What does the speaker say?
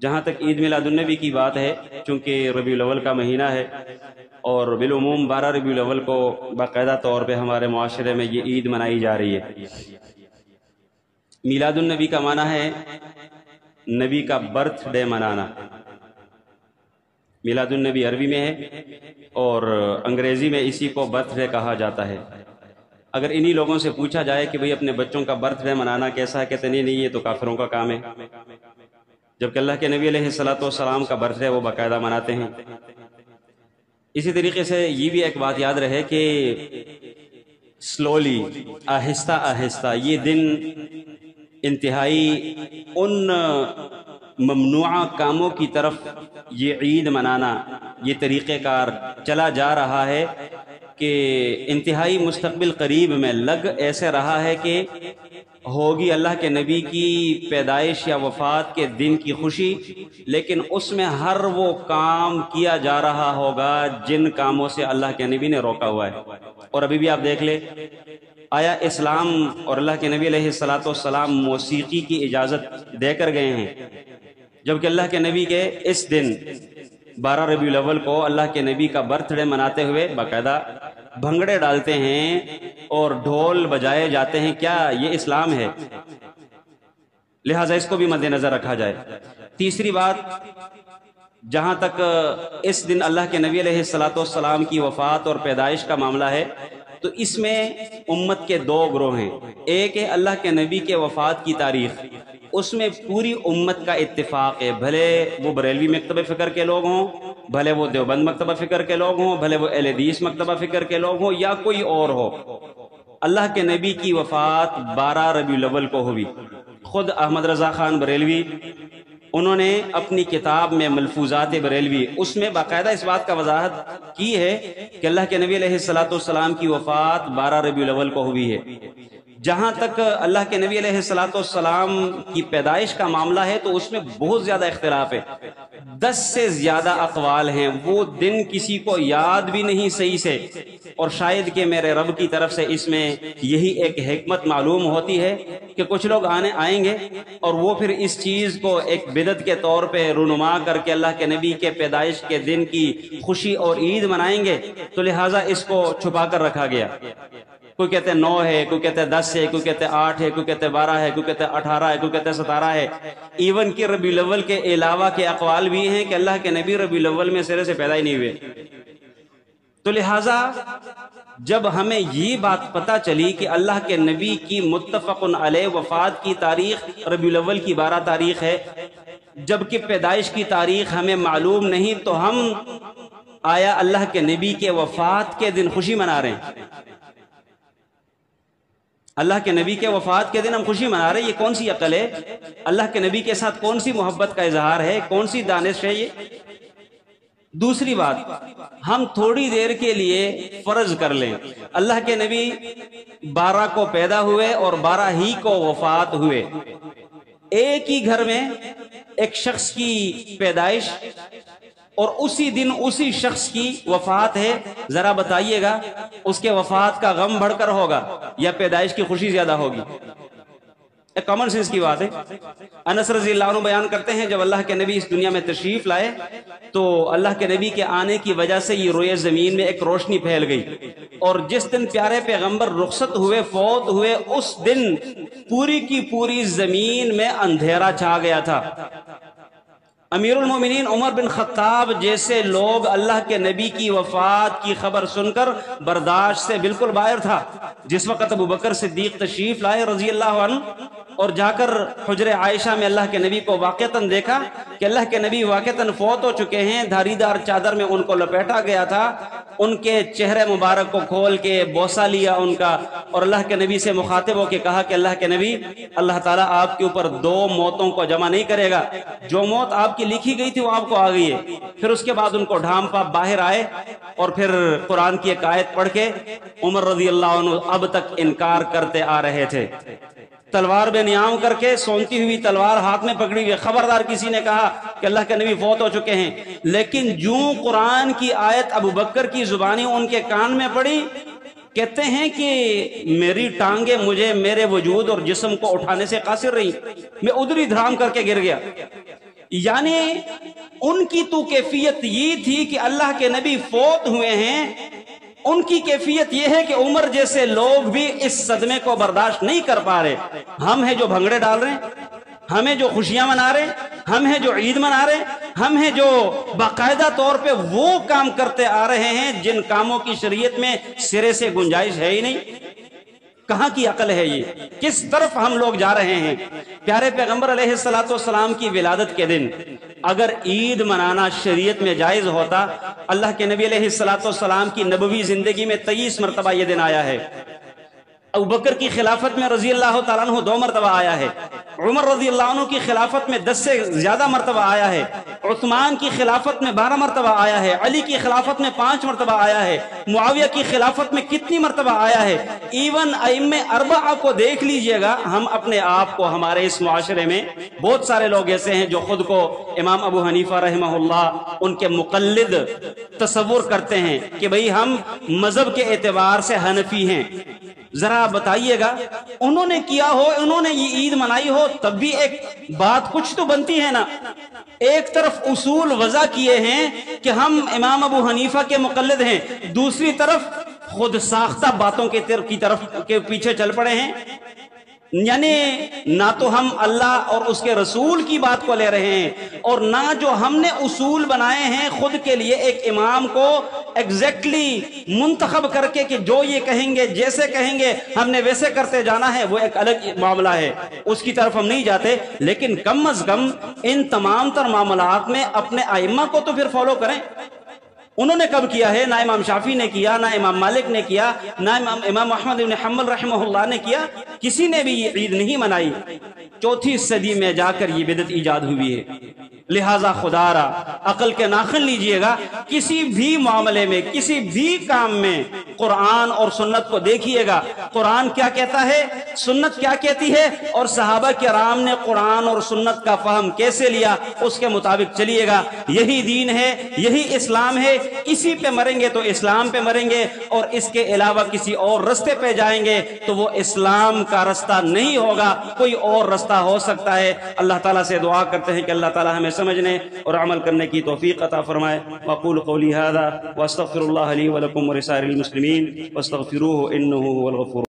جہاں تک عید میلاد النبی کی بات ہے، چونکہ ربیع الاول کا مہینہ ہے اور بالعموم 12 ربیع الاول کو باقاعدہ طور پہ ہمارے معاشرے میں یہ عید منائی جا رہی ہے۔ میلاد النبی کا معنی ہے نبی کا برتھ ڈے منانا۔ میلاد النبی عربی میں ہے اور انگریزی میں اسی کو برتھ ڈے کہا جاتا ہے۔ اگر انہی لوگوں سے پوچھا جائے کہ بھئی اپنے بچوں کا برتھ ڈے منانا کیسا ہے، کہتے نہیں یہ تو کافروں کا کام ہے، جبکہ اللہ کے نبی علیہ السلام کا برتھ ڈے وہ باقاعدہ مناتے ہیں۔ اسی طریقے سے یہ بھی ایک بات یاد رہے کہ سلولی، آہستہ آہستہ یہ دن انتہائی ان ممنوعہ کاموں کی طرف یہ عید منانا، یہ طریقہ کار چلا جا رہا ہے کہ انتہائی مستقبل قریب میں لگ ایسے رہا ہے کہ ہوگی اللہ کے نبی کی پیدائش یا وفات کے دن کی خوشی، لیکن اس میں ہر وہ کام کیا جا رہا ہوگا جن کاموں سے اللہ کے نبی نے روکا ہوا ہے۔ اور ابھی بھی آپ دیکھ لیں، آیا اسلام اور اللہ کے نبی علیہ السلام موسیقی کی اجازت دے کر گئے ہیں، جبکہ اللہ کے نبی کے اس دن 12 ربیع الاول کو اللہ کے نبی کا برتھ ڈے مناتے ہوئے باقاعدہ بھنگڑے ڈالتے ہیں اور ڈھول بجائے جاتے ہیں؟ کیا یہ اسلام ہے؟ لہٰذا اس کو بھی مد نظر رکھا جائے۔ تیسری بات، جہاں تک اس دن اللہ کے نبی علیہ السلام کی وفات اور پیدائش کا معاملہ ہے تو اس میں امت کے دو گروہ ہیں۔ ایک ہے اللہ کے نبی کے وفات کی تاریخ، اس میں پوری امت کا اتفاق ہے، بھلے وہ بریلوی مکتبہ فکر کے لوگ ہوں، بھلے وہ دیوبند مکتبہ فکر کے لوگ ہوں، بھلے وہ اہل حدیث مکتبہ فکر کے لوگ ہوں یا کوئی اور ہو، اللہ کے نبی کی وفات 12 ربیع الاول کو ہوئی۔ خود احمد رضا خان بریلوی انہوں نے اپنی کتاب میں ملفوظات بریلوی اس میں باقاعدہ اس بات کا وضاحت کی ہے کہ اللہ کے نبی علیہ السلام کی وفات 12 ربیع الاول کو ہوئی ہے۔ جہاں تک اللہ کے نبی علیہ السلام کی پیدائش کا معاملہ ہے تو اس میں بہت زیادہ اختلاف ہے، 10 سے زیادہ اقوال ہیں، وہ دن کسی کو یاد بھی نہیں صحیح سے، اور شاید کہ میرے رب کی طرف سے اس میں یہی ایک حکمت معلوم ہوتی ہے کہ کچھ لوگ آئیں گے اور وہ پھر اس چیز کو ایک بدعت کے طور پہ رونما کر کے اللہ کے نبی کے پیدائش کے دن کی خوشی اور عید منائیں گے، تو لہٰذا اس کو چھپا کر رکھا گیا۔ کوئی کہتے ہیں 9 ہے، کوئی کہتے ہیں 10 ہے، کوئی کہتے ہیں 8 ہے، کوئی کہتے ہیں 12 ہے، کوئی کہتے ہیں 18 ہے، کوئی کہتے ہیں 17 ہے۔ ایون کہ ربیع الاول کے علاوہ کے اقوال بھی ہیں کہ اللہ کے نبی ربیع الاول میں سرے سے پیدا ہی نہیں ہوئے۔ تو لہٰذا جب ہمیں یہ بات پتہ چلی کہ اللہ کے نبی کی متفق علیہ وفات کی تاریخ ربیع الاول کی 12 تاریخ ہے، جبکہ پیدائش کی تاریخ ہمیں معلوم نہیں، تو ہم آیا اللہ کے نبی کے وفات کے دن خوشی منا رہے ہیں؟ اللہ کے نبی کے وفات کے دن ہم خوشی منا رہے ہیں، یہ کون سی عقل ہے؟ اللہ کے نبی کے ساتھ کون سی محبت کا اظہار ہے؟ کون سی دانش ہے یہ؟ دوسری بات، ہم تھوڑی دیر کے لیے فرض کر لیں اللہ کے نبی 12 کو پیدا ہوئے اور 12 ہی کو وفات ہوئے، ایک ہی گھر میں ایک شخص کی پیدائش اور اسی دن اسی شخص کی وفات ہے، ذرا بتائیے گا اس کے وفات کا غم بڑھ کر ہوگا یا پیدائش کی خوشی زیادہ ہوگی؟ ایک کامن سینس کی بات ہے۔ انس رضی اللہ عنہ بیان کرتے ہیں جب اللہ کے نبی اس دنیا میں تشریف لائے تو اللہ کے نبی کے آنے کی وجہ سے یہ روئے زمین میں ایک روشنی پھیل گئی، اور جس دن پیارے پیغمبر رخصت ہوئے، فوت ہوئے، اس دن پوری کی پوری زمین میں اندھیرا چھا گیا تھا۔ امیر المومنین عمر بن خطاب جیسے لوگ اللہ کے نبی کی وفات کی خبر سن کر برداشت سے بالکل باہر تھا۔ جس وقت ابو بکر صدیق تشریف لائے رضی اللہ عنہ اور جا کر حجر عائشہ میں اللہ کے نبی کو واقعتاً دیکھا کہ اللہ کے نبی واقعتاً فوت ہو چکے ہیں، دھاری دار چادر میں ان کو لپیٹا گیا تھا، ان کے چہرے مبارک کو کھول کے بوسہ لیا ان کا، اور اللہ کے نبی سے مخاطب ہو کے کہا کہ اللہ کے نبی، اللہ تعالیٰ آپ کے اوپر 2 موتوں کو جمع نہیں کرے گا، جو موت آپ کی لکھی گئی تھی وہ آپ کو آ گئی ہے۔ پھر اس کے بعد ان کو ڈھانپا، باہر آئے اور پھر قرآن کی ایک آیت پڑھ کے عمر رضی اللہ عنہ اب تک انکار کرتے آ رہے تھے، تلوار بے نیام کر کے سونتی ہوئی تلوار ہاتھ میں پکڑی ہوئی، خبردار کسی نے کہا کہ اللہ کے نبی فوت ہو چکے ہیں، لیکن جوں قرآن کی آیت ابو بکر کی زبانی ان کے کان میں پڑی، کہتے ہیں کہ میری ٹانگیں مجھے میرے وجود اور جسم کو اٹھانے سے قاصر رہی، میں ادھر ہی دھڑام کر کے گر گیا۔ یعنی ان کی تو کیفیت یہ تھی کہ اللہ کے نبی فوت ہوئے ہیں، ان کی کیفیت یہ ہے کہ عمر جیسے لوگ بھی اس صدمے کو برداشت نہیں کر پا رہے۔ ہم ہیں جو بھنگڑے ڈال رہے ہیں، ہم ہیں جو خوشیاں منا رہے ہیں، ہم ہیں جو عید منا رہے ہیں، ہم ہیں جو باقاعدہ طور پہ وہ کام کرتے آ رہے ہیں جن کاموں کی شریعت میں سرے سے گنجائش ہے ہی نہیں۔ کہاں کی عقل ہے یہ؟ کس طرف ہم لوگ جا رہے ہیں؟ پیارے پیغمبر علیہ السلام کی ولادت کے دن اگر عید منانا شریعت میں جائز ہوتا، اللہ کے نبی علیہ السلام کی نبوی زندگی میں 23 مرتبہ یہ دن آیا ہے۔ ابوبکر کی خلافت میں رضی اللہ تعالیٰ عنہ 2 مرتبہ آیا ہے، عمر رضی اللہ عنہ کی خلافت میں 10 سے زیادہ مرتبہ آیا ہے، عثمان کی خلافت میں 12 مرتبہ آیا ہے، علی کی خلافت میں 5 مرتبہ آیا ہے، معاویہ کی خلافت میں کتنی مرتبہ آیا ہے۔ ایون ائمہ اربعہ کو دیکھ لیجئے گا، ہم اپنے آپ کو ہمارے اس معاشرے میں بہت سارے لوگ ایسے ہیں جو خود کو امام ابو حنیفہ رحمہ اللہ ان کے مقلد تصور کرتے ہیں کہ بھئی ہم مذہب کے اعتبار سے حنفی ہیں۔ ذرا بتائیے گا، انہوں نے کیا ہو، انہوں نے یہ عید منائی ہو، تب بھی ایک بات کچھ تو بنتی ہے نا۔ ایک طرف اصول وضع کیے ہیں کہ ہم امام ابو حنیفہ کے مقلد ہیں، دوسری طرف خود ساختہ باتوں کی طرف کے پیچھے چل پڑے ہیں۔ یعنی نہ تو ہم اللہ اور اس کے رسول کی بات کو لے رہے ہیں، اور نہ جو ہم نے اصول بنائے ہیں خود کے لیے ایک امام کو ایگزیکٹلی منتخب کر کے کہ جو یہ کہیں گے، جیسے کہیں گے ہم نے ویسے کرتے جانا ہے، وہ ایک الگ معاملہ ہے، اس کی طرف ہم نہیں جاتے۔ لیکن کم از کم ان تمام تر معاملات میں اپنے ائمہ کو تو پھر فالو کریں۔ انہوں نے کب کیا ہے؟ نہ امام شافعی نے کیا، نہ امام مالک نے کیا، نہ امام احمد بن حنبل رحمہ اللہ نے کیا، کسی نے بھی یہ عید نہیں منائی۔ 4 صدی میں جا کر یہ بدعت ایجاد ہوئی ہے۔ لہٰذا خدا را عقل کے ناخن لیجئے گا، کسی بھی معاملے میں، کسی بھی کام میں قرآن اور سنت کو دیکھیے گا، قرآن کیا کہتا ہے، سنت کیا کہتی ہے، اور صحابہ کرام نے قرآن اور سنت کا فہم کیسے لیا، اس کے مطابق چلیے گا۔ یہی دین ہے، یہی اسلام ہے، اسی پہ مریں گے تو اسلام پہ مریں گے، اور اس کے علاوہ کسی اور رستے پہ جائیں گے تو وہ اسلام کا رستہ نہیں ہوگا، کوئی اور رستہ ہو سکتا ہے۔ اللہ تعالیٰ سے دعا کرتے ہیں کہ اللہ تعالیٰ ہمیں سمجھنے اور عمل کرنے کی توفیق عطا فرمائے۔ وأقول قولي هذا واستغفر الله لي ولكم ولسائر المسلمين واستغفروه إنه هو الغفور